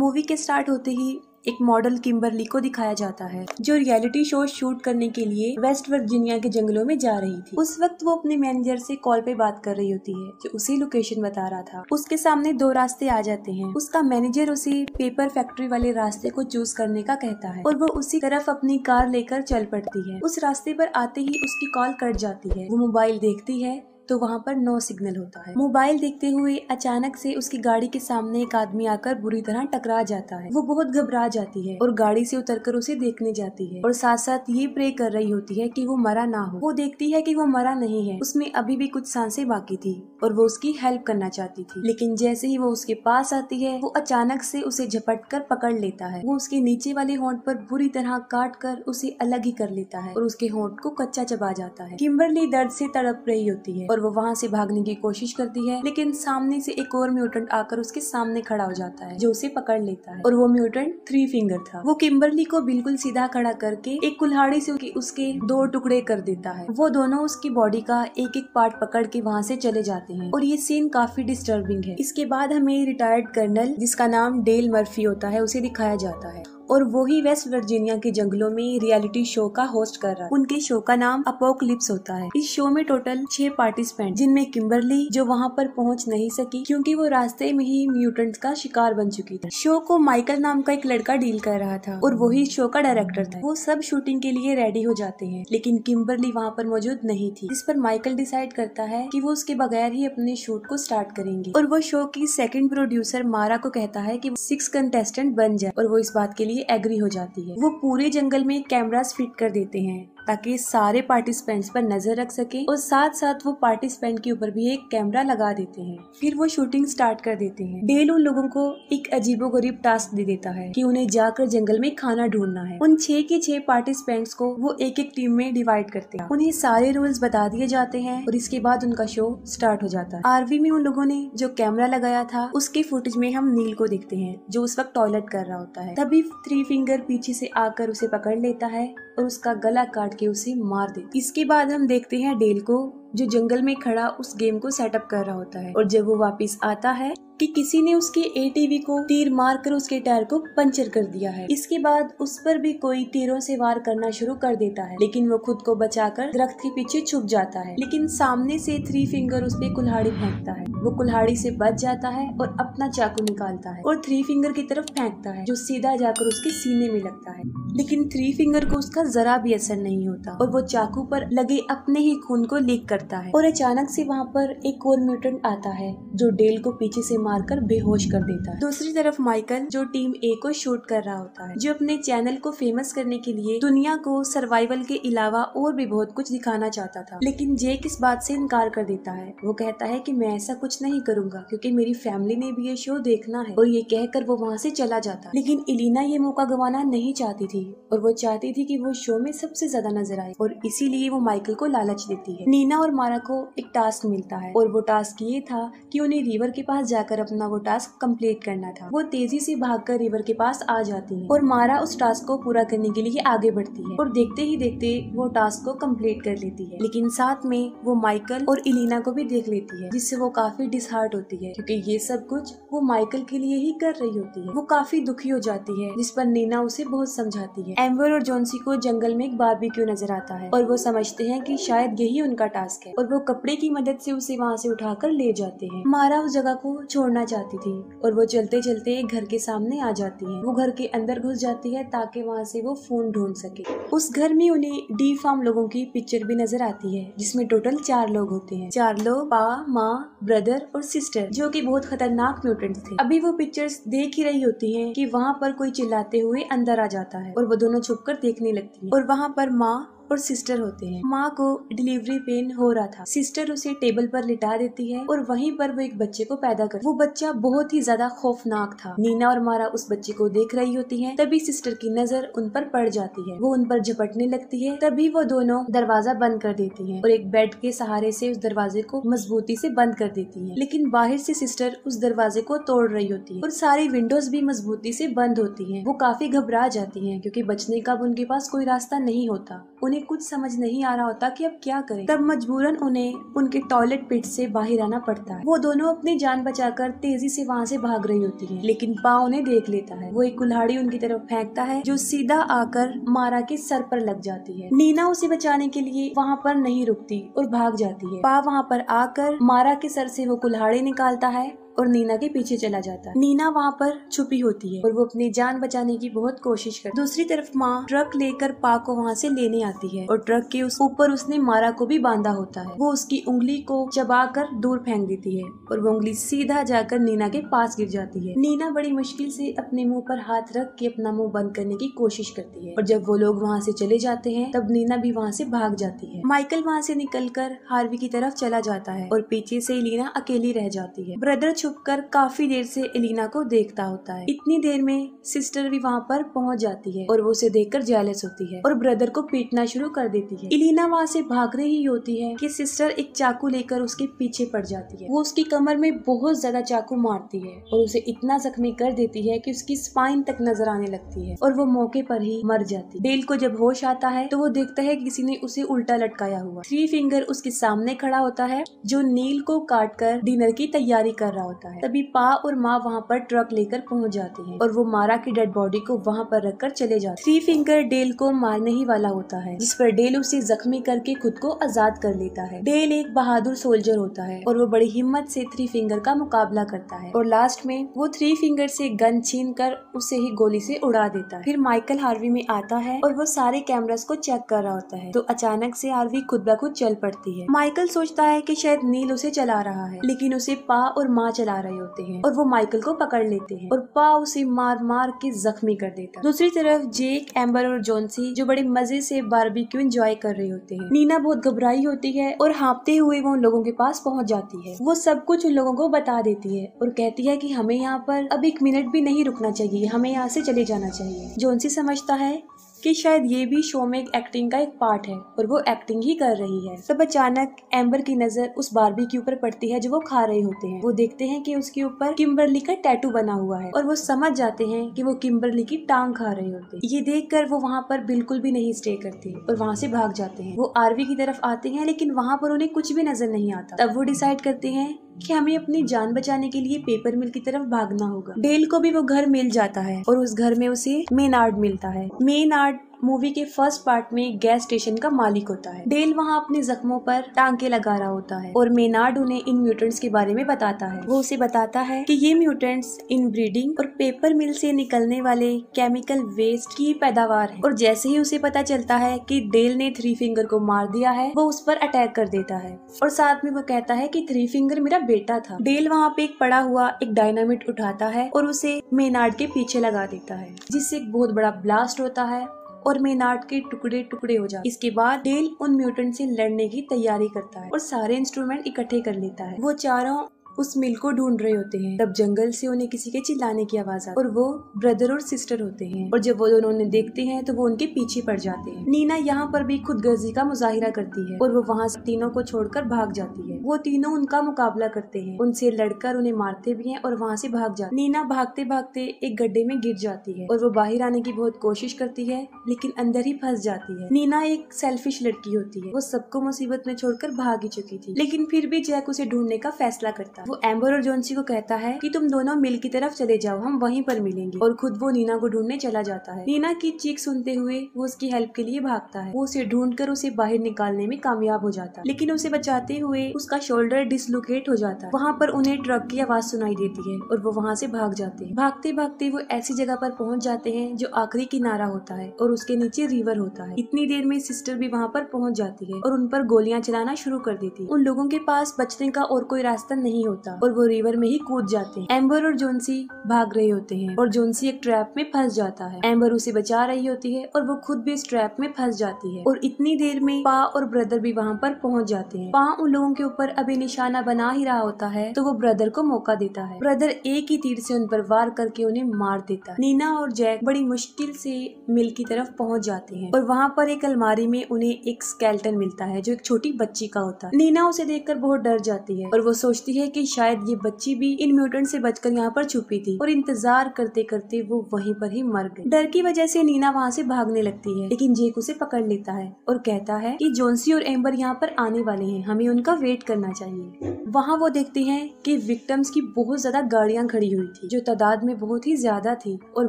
Movie के start होते ही एक मॉडल किम्बरली को दिखाया जाता है जो रियलिटी शो शूट करने के लिए वेस्ट वर्जीनिया के जंगलों में जा रही थी। उस वक्त वो अपने मैनेजर से कॉल पे बात कर रही होती है जो उसी लोकेशन बता रहा था। उसके सामने दो रास्ते आ जाते हैं। उसका मैनेजर उसे पेपर फैक्ट्री वाले रास्ते को चूज करने का कहता है और वो उसी तरफ अपनी कार लेकर चल पड़ती है। उस रास्ते पर आते ही उसकी कॉल कट जाती है। वो मोबाइल देखती है तो वहाँ पर नो सिग्नल होता है। मोबाइल देखते हुए अचानक से उसकी गाड़ी के सामने एक आदमी आकर बुरी तरह टकरा जाता है। वो बहुत घबरा जाती है और गाड़ी से उतरकर उसे देखने जाती है और साथ साथ ये प्रे कर रही होती है कि वो मरा ना हो। वो देखती है कि वो मरा नहीं है, उसमें अभी भी कुछ सांसें बाकी थी और वो उसकी हेल्प करना चाहती थी। लेकिन जैसे ही वो उसके पास आती है वो अचानक से उसे झपट कर पकड़ लेता है। वो उसके नीचे वाले होंठ पर बुरी तरह काट कर उसे अलग ही कर लेता है और उसके होंठ को कच्चा चबा जाता है। किम्बरली दर्द से तड़प रही होती है और वो वहाँ से भागने की कोशिश करती है, लेकिन सामने से एक और म्यूटेंट आकर उसके सामने खड़ा हो जाता है जो उसे पकड़ लेता है और वो म्यूटेंट 3 फिंगर था। वो किम्बरली को बिल्कुल सीधा खड़ा करके एक कुल्हाड़ी से उसके 2 टुकड़े कर देता है। वो दोनों उसकी बॉडी का एक एक पार्ट पकड़ के वहाँ से चले जाते हैं और ये सीन काफी डिस्टर्बिंग है। इसके बाद हमें रिटायर्ड कर्नल जिसका नाम डेल मर्फी होता है उसे दिखाया जाता है और वो ही वेस्ट वर्जीनिया के जंगलों में रियलिटी शो का होस्ट कर रहा है। उनके शो का नाम अपोकलिप्स होता है। इस शो में टोटल 6 पार्टिसिपेंट जिनमें किम्बरली जो वहाँ पर पहुँच नहीं सकी क्योंकि वो रास्ते में ही म्यूटेंट्स का शिकार बन चुकी थी। शो को माइकल नाम का एक लड़का डील कर रहा था और वही शो का डायरेक्टर था। वो सब शूटिंग के लिए रेडी हो जाते हैं लेकिन किम्बरली वहाँ पर मौजूद नहीं थी, जिस पर माइकल डिसाइड करता है कि वो उसके बगैर ही अपने शूट को स्टार्ट करेंगे और वो शो की सेकंड प्रोड्यूसर मारा को कहता है कि 6 कंटेस्टेंट बन जाए और वो इस बात के लिए एग्री हो जाती है। वो पूरे जंगल में कैमरास फिट कर देते हैं ताकि सारे पार्टिसिपेंट्स पर नजर रख सके और साथ साथ वो पार्टिसिपेंट के ऊपर भी एक कैमरा लगा देते हैं। फिर वो शूटिंग स्टार्ट कर देते हैं। डेल उन लोगों को एक अजीबोगरीब टास्क दे देता है कि उन्हें जाकर जंगल में खाना ढूंढना है। उन 6 के 6 पार्टिसिपेंट्स को वो एक एक टीम में डिवाइड करते हैं। उन्हें सारे रूल्स बता दिए जाते हैं और इसके बाद उनका शो स्टार्ट हो जाता है। आरवी में उन लोगों ने जो कैमरा लगाया था उसके फुटेज में हम नील को देखते हैं जो उस वक्त टॉयलेट कर रहा होता है। तभी 3 फिंगर पीछे से आकर उसे पकड़ लेता है और उसका गला काट के उसे मार देता। इसके बाद हम देखते हैं डेल को जो जंगल में खड़ा उस गेम को सेटअप कर रहा होता है और जब वो वापस आता है कि किसी ने उसके एटीवी को तीर मारकर उसके टायर को पंचर कर दिया है। इसके बाद उस पर भी कोई तीरों से वार करना शुरू कर देता है लेकिन वो खुद को बचाकर दरख्त के पीछे छुप जाता है। लेकिन सामने से 3 फिंगर उस पे कुल्हाड़ी फेंकता है। वो कुल्हाड़ी से बच जाता है और अपना चाकू निकालता है और 3 फिंगर की तरफ फेंकता है जो सीधा जाकर उसके सीने में लगता है। लेकिन 3 फिंगर को उसका जरा भी असर नहीं होता और वो चाकू पर लगे अपने ही खून को लीक करता है और अचानक से वहाँ पर एक और म्यूटेंट आता है जो डेल को पीछे से मारकर बेहोश कर देता है। दूसरी तरफ माइकल जो टीम ए को शूट कर रहा होता है जो अपने चैनल को फेमस करने के लिए दुनिया को सर्वाइवल के अलावा और भी बहुत कुछ दिखाना चाहता था, लेकिन जेक इस बात से इनकार कर देता है। वो कहता है कि मैं ऐसा कुछ नहीं करूंगा क्योंकि मेरी फैमिली ने भी ये शो देखना है और ये कहकर वो वहाँ से चला जाता। लेकिन इलीना ये मौका गंवाना नहीं चाहती थी और वो चाहती थी कि वो शो में सबसे ज्यादा नजर आए और इसीलिए वो माइकल को लालच देती है। नीना और मारा को एक टास्क मिलता है और वो टास्क ये था कि उन्हें रिवर के पास जाकर अपना वो टास्क कंप्लीट करना था। वो तेजी से भागकर रिवर के पास आ जाती है और मारा उस टास्क को पूरा करने के लिए आगे बढ़ती है और देखते ही देखते वो टास्क को कंप्लीट कर लेती है। लेकिन साथ में वो माइकल और इलीना को भी देख लेती है जिससे वो काफी डिसहार्ट होती है क्योंकि ये सब कुछ वो माइकल के लिए ही कर रही होती है। वो काफी दुखी हो जाती है जिस पर नीना उसे बहुत समझाती है। एम्बर और जॉन्सी को जंगल में एक बारबेक्यू नजर आता है और वो समझते हैं कि शायद यही उनका टास्क है और वो कपड़े की मदद से उसे वहाँ से उठाकर ले जाते हैं। मारा उस जगह को छोड़ना चाहती थी और वो चलते चलते एक घर के सामने आ जाती है। वो घर के अंदर घुस जाती है ताकि वहाँ से वो फोन ढूंढ सके। उस घर में उन्हें डी फार्म लोगों की पिक्चर भी नजर आती है जिसमें टोटल 4 लोग होते हैं। 4 लोग पा, माँ, ब्रदर और सिस्टर जो कि बहुत खतरनाक म्यूटेंट्स थे। अभी वो पिक्चर्स देख ही रही होती है कि वहाँ पर कोई चिल्लाते हुए अंदर आ जाता है और वो दोनों छुपकर देखने लगती है और वहाँ पर माँ और सिस्टर होते हैं। माँ को डिलीवरी पेन हो रहा था। सिस्टर उसे टेबल पर लिटा देती है और वहीं पर वो एक बच्चे को पैदा कर। वो बच्चा बहुत ही ज्यादा खौफनाक था। नीना और मारा उस बच्चे को देख रही होती हैं। तभी सिस्टर की नजर उन पर पड़ जाती है। वो उन पर झपटने लगती है। तभी वो दोनों दरवाजा बंद कर देती हैं और एक बेड के सहारे से उस दरवाजे को मजबूती से बंद कर देती है। लेकिन बाहर से सिस्टर उस दरवाजे को तोड़ रही होती है और सारी विंडोज भी मजबूती से बंद होती है। वो काफी घबरा जाती है क्योंकि बचने का उनके पास कोई रास्ता नहीं होता। उन्हें कुछ समझ नहीं आ रहा होता कि अब क्या करें। तब मजबूरन उन्हें उनके टॉयलेट पिट से बाहर आना पड़ता है। वो दोनों अपनी जान बचाकर तेजी से वहाँ से भाग रही होती है, लेकिन पा उन्हें देख लेता है। वो एक कुल्हाड़ी उनकी तरफ फेंकता है जो सीधा आकर मारा के सर पर लग जाती है। नीना उसे बचाने के लिए वहाँ पर नहीं रुकती और भाग जाती है। पा वहाँ पर आकर मारा के सर से वो कुल्हाड़ी निकालता है और नीना के पीछे चला जाता है। नीना वहाँ पर छुपी होती है और वो अपनी जान बचाने की बहुत कोशिश करती है। दूसरी तरफ माँ ट्रक लेकर पा को वहाँ से लेने आती है और ट्रक के ऊपर उसने मारा को भी बांधा होता है। वो उसकी उंगली को चबाकर दूर फेंक देती है और वो उंगली सीधा जाकर नीना के पास गिर जाती है। नीना बड़ी मुश्किल से अपने मुंह पर हाथ रख के अपना मुंह बंद करने की कोशिश करती है और जब वो लोग वहाँ से चले जाते हैं तब नीना भी वहाँ से भाग जाती है। माइकल वहाँ से निकलकर हार्वी की तरफ चला जाता है और पीछे से एलिना अकेली रह जाती है। ब्रदर छुपकर काफी देर से एलिना को देखता होता है। इतनी देर में सिस्टर भी वहाँ पर पहुँच जाती है और वो उसे देखकर जेलस होती है और ब्रदर को पीटना शुरू कर देती है। एलिना वहाँ से भाग रही होती है कि सिस्टर एक चाकू लेकर उसके पीछे पड़ जाती है। वो उसकी कमर में बहुत ज्यादा चाकू मारती है और उसे इतना जख्मी कर देती है कि उसकी स्पाइन तक नजर आने लगती है और वो मौके पर ही मर जाती है। डेल को जब होश आता है तो वो देखता है किसी ने उसे उल्टा लटकाया हुआ। थ्री फिंगर उसके सामने खड़ा होता है जो नील को काट कर डिनर की तैयारी कर रहा होता है। तभी पा और माँ वहाँ पर ट्रक लेकर पहुँच जाते हैं और वो मारा की डेड बॉडी को वहाँ पर रखकर चले जाते हैं। थ्री फिंगर डेल को मारने ही वाला होता है, जिस पर डेल उसे जख्मी करके खुद को आजाद कर लेता है। डेल एक बहादुर सोल्जर होता है और वो बड़ी हिम्मत से थ्री फिंगर का मुकाबला करता है और लास्ट में वो थ्री फिंगर से गन छीन कर उसे ही गोली से उड़ा देता है। फिर माइकल हार्वी में आता है और वो सारे कैमरास को चेक कर रहा होता है तो अचानक से हार्वी खुद ब खुद चल पड़ती है। माइकल सोचता है कि शायद नील उसे चला रहा है, लेकिन उसे पा और माँ चला रहे होते हैं और वो माइकल को पकड़ लेते हैं और पा उसे मार मार के जख्मी कर देता है। दूसरी तरफ जेक, एम्बर और जॉन्सी जो बड़े मजे से बारबेक्यू एंजॉय कर रहे होते हैं। नीना बहुत घबराई होती है और हाँपते हुए वो उन लोगों के पास पहुंच जाती है। वो सब कुछ उन लोगों को बता देती है और कहती है कि हमें यहाँ पर अब 1 मिनट भी नहीं रुकना चाहिए, हमें यहाँ से चले जाना चाहिए। जॉन्सी समझता है कि शायद ये भी शो में एक्टिंग का एक पार्ट है और वो एक्टिंग ही कर रही है। तब अचानक एम्बर की नजर उस बारबेक्यू पर पड़ती है जो वो खा रहे होते हैं। वो देखते हैं कि उसके ऊपर किम्बरली का टैटू बना हुआ है और वो समझ जाते हैं कि वो किम्बरली की टांग खा रहे होते हैं। ये देखकर वो वहाँ पर बिल्कुल भी नहीं स्टे करते और वहाँ से भाग जाते हैं। वो आरवी की तरफ आते हैं लेकिन वहाँ पर उन्हें कुछ भी नजर नहीं आता। तब वो डिसाइड करते हैं कि हमें अपनी जान बचाने के लिए पेपर मिल की तरफ भागना होगा। डेल को भी वो घर मिल जाता है और उस घर में उसे मेनार्ड मिलता है। मेनार्ड मूवी के फर्स्ट पार्ट में गैस स्टेशन का मालिक होता है। डेल वहाँ अपने जख्मों पर टांके लगा रहा होता है और मेनार्ड उन्हें इन म्यूटेंट्स के बारे में बताता है। वो उसे बताता है कि ये म्यूटेंट्स इन ब्रीडिंग और पेपर मिल से निकलने वाले केमिकल वेस्ट की पैदावार है। और जैसे ही उसे पता चलता है कि डेल ने थ्री फिंगर को मार दिया है वो उस पर अटैक कर देता है और साथ में वो कहता है कि थ्री फिंगर मेरा बेटा था। डेल वहाँ पे एक पड़ा हुआ एक डायनामिट उठाता है और उसे मेनार्ड के पीछे लगा देता है, जिससे एक बहुत बड़ा ब्लास्ट होता है और मेनार्ड के टुकड़े टुकड़े हो जाते हैं। इसके बाद डेल उन म्यूटेंट से लड़ने की तैयारी करता है और सारे इंस्ट्रूमेंट इकट्ठे कर लेता है। वो चारों उस मिल को ढूंढ रहे होते हैं। तब जंगल से उन्हें किसी के चिल्लाने की आवाज आती है और वो ब्रदर और सिस्टर होते हैं और जब वो दोनों उन्हें देखते हैं तो वो उनके पीछे पड़ जाते हैं। नीना यहाँ पर भी खुदगर्जी का मुजाहिरा करती है और वो वहाँ से तीनों को छोड़कर भाग जाती है। वो तीनों उनका मुकाबला करते हैं, उनसे लड़कर उन्हें मारते भी हैं और वहाँ से भाग जाते। नीना भागते भागते एक गड्ढे में गिर जाती है और वो बाहर आने की बहुत कोशिश करती है लेकिन अंदर ही फंस जाती है। नीना एक सेल्फिश लड़की होती है, वो सबको मुसीबत में छोड़कर भाग ही चुकी थी, लेकिन फिर भी जैक उसे ढूंढने का फैसला करता है। वो एम्बर और जॉन्सी को कहता है कि तुम दोनों मिल की तरफ चले जाओ, हम वहीं पर मिलेंगे, और खुद वो नीना को ढूंढने चला जाता है। नीना की चीख सुनते हुए वो उसकी हेल्प के लिए भागता है। वो उसे ढूंढकर उसे बाहर निकालने में कामयाब हो जाता है, लेकिन उसे बचाते हुए उसका शोल्डर डिसलोकेट हो जाता है। वहाँ पर उन्हें ट्रक की आवाज सुनाई देती है और वो वहाँ से भाग जाते हैं। भागते भागते वो ऐसी जगह पर पहुँच जाते हैं जो आखिरी किनारा होता है और उसके नीचे रिवर होता है। इतनी देर में सिस्टर भी वहाँ पर पहुँच जाती है और उन पर गोलियां चलाना शुरू कर देती है। उन लोगों के पास बचने का और कोई रास्ता नहीं होता और वो रिवर में ही कूद जाते हैं। एम्बर और जॉन्सी भाग रहे होते हैं और जॉन्सी एक ट्रैप में फंस जाता है। एम्बर उसे बचा रही होती है और वो खुद भी इस ट्रैप में फंस जाती है और इतनी देर में पा और ब्रदर भी वहाँ पर पहुँच जाते हैं। पा उन लोगों के ऊपर अभी निशाना बना ही रहा होता है तो वो ब्रदर को मौका देता है। ब्रदर एक ही तीर से उन पर वार करके उन्हें मार देता है। नीना और जैक बड़ी मुश्किल से मिल की तरफ पहुँच जाते हैं और वहाँ पर एक अलमारी में उन्हें एक स्केलेटन मिलता है जो एक छोटी बच्ची का होता है। नीना उसे देखकर बहुत डर जाती है और वो सोचती है कि शायद ये बच्ची भी इन म्यूटेंट से बचकर यहाँ पर छुपी थी और इंतजार करते करते वो वहीं पर ही मर गई। डर की वजह से नीना वहाँ से भागने लगती है, लेकिन जेक उसे पकड़ लेता है और कहता है कि जोन्सी और एम्बर यहाँ पर आने वाले हैं, हमें उनका वेट करना चाहिए। वहाँ वो देखते हैं कि विक्टिम्स की बहुत ज्यादा गाड़ियाँ खड़ी हुई थी जो तादाद में बहुत ही ज्यादा थी, और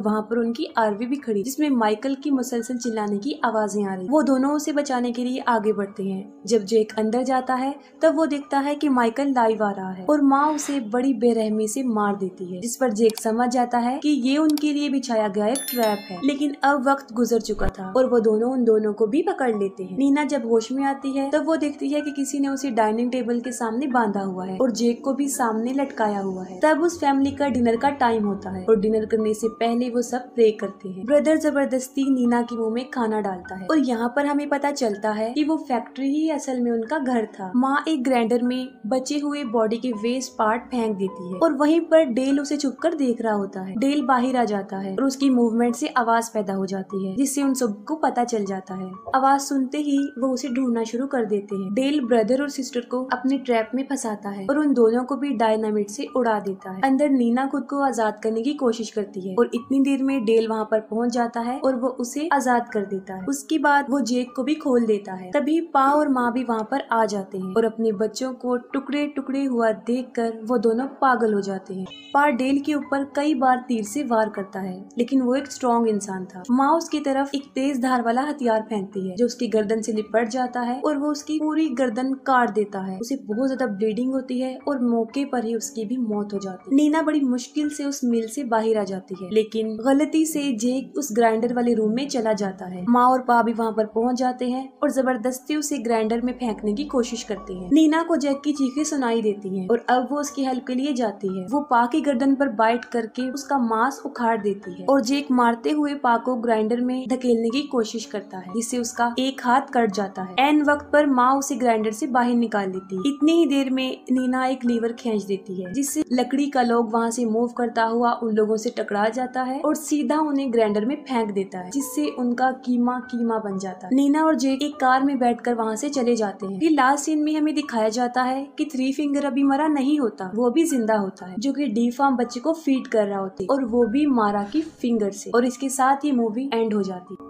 वहाँ पर उनकी आरवी भी खड़ी जिसमें माइकल की मुसलसल चिल्लाने की आवाजें आ रही। वो दोनों उसे बचाने के लिए आगे बढ़ते हैं। जब जेक अंदर जाता है तब वो देखता है कि माइकल लाइव आ रहा है और माँ उसे बड़ी बेरहमी से मार देती है, जिस पर जेक समझ जाता है कि ये उनके लिए बिछाया गया एक ट्रैप है। लेकिन अब वक्त गुजर चुका था और वो दोनों उन दोनों को भी पकड़ लेते हैं। नीना जब होश में आती है तब वो देखती है कि किसी ने उसे डाइनिंग टेबल के सामने बांधा हुआ है और जेक को भी सामने लटकाया हुआ है। तब उस फैमिली का डिनर का टाइम होता है और डिनर करने से पहले वो सब प्रे करते हैं। ब्रदर जबरदस्ती नीना के मुंह में खाना डालता है और यहाँ पर हमें पता चलता है कि वो फैक्ट्री ही असल में उनका घर था। माँ एक ग्राइंडर में बचे हुए बॉडी के वेस्ट पार्ट फेंक देती है और वहीं पर डेल उसे छुपकर देख रहा होता है। डेल बाहर आ जाता है और उसकी मूवमेंट से आवाज पैदा हो जाती है, जिससे उन सबको पता चल जाता है। आवाज सुनते ही वो उसे ढूंढना शुरू कर देते हैं। डेल ब्रदर और सिस्टर को अपने ट्रैप में फंसाता है और उन दोनों को भी डायनामिट से उड़ा देता है। अंदर नीना खुद को आजाद करने की कोशिश करती है और इतनी देर में डेल वहाँ पर पहुँच जाता है और वो उसे आजाद कर देता है। उसके बाद वो जेक को भी खोल देता है। तभी पा और माँ भी वहाँ पर आ जाते हैं और अपने बच्चों को टुकड़े टुकड़े हुआ देखकर वो दोनों पागल हो जाते हैं। पा डेल के ऊपर कई बार तीर से वार करता है, लेकिन वो एक स्ट्रॉन्ग इंसान था। माँ उसकी तरफ एक तेज धार वाला हथियार फेंकती है जो उसकी गर्दन से लिपट जाता है और वो उसकी पूरी गर्दन काट देता है। उसे बहुत ज्यादा ब्लीडिंग होती है और मौके पर ही उसकी भी मौत हो जाती है। नीना बड़ी मुश्किल से उस मिल से बाहर आ जाती है, लेकिन गलती से जेक उस ग्राइंडर वाले रूम में चला जाता है। माँ और पा भी वहाँ पर पहुँच जाते हैं और जबरदस्ती उसे ग्राइंडर में फेंकने की कोशिश करते हैं। नीना को जेक की चीखें सुनाई देती हैं और अब वो उसकी हेल्प के लिए जाती है। वो पा की गर्दन पर बाइट करके उसका मांस उखाड़ देती है और जेक मारते हुए पा को ग्राइंडर में धकेलने की कोशिश करता है, जिससे उसका एक हाथ कट जाता है। एन वक्त पर माँ उसे ग्राइंडर से बाहर निकाल देती है। इतनी ही देर में नीना एक लीवर खींच देती है, जिससे लकड़ी का लोग वहाँ से मूव करता हुआ उन लोगों से टकरा जाता है और सीधा उन्हें ग्राइंडर में फेंक देता है, जिससे उनका कीमा कीमा बन जाता है। नीना और जेक एक कार में बैठकर वहाँ से चले जाते हैं। फिर लास्ट सीन में हमें दिखाया जाता है कि थ्री फिंगर अभी मरा नहीं होता, वो भी जिंदा होता है, जो कि डी फार्म बच्चे को फीड कर रहा होता है और वो भी मारा की फिंगर से। और इसके साथ ही मूवी एंड हो जाती है।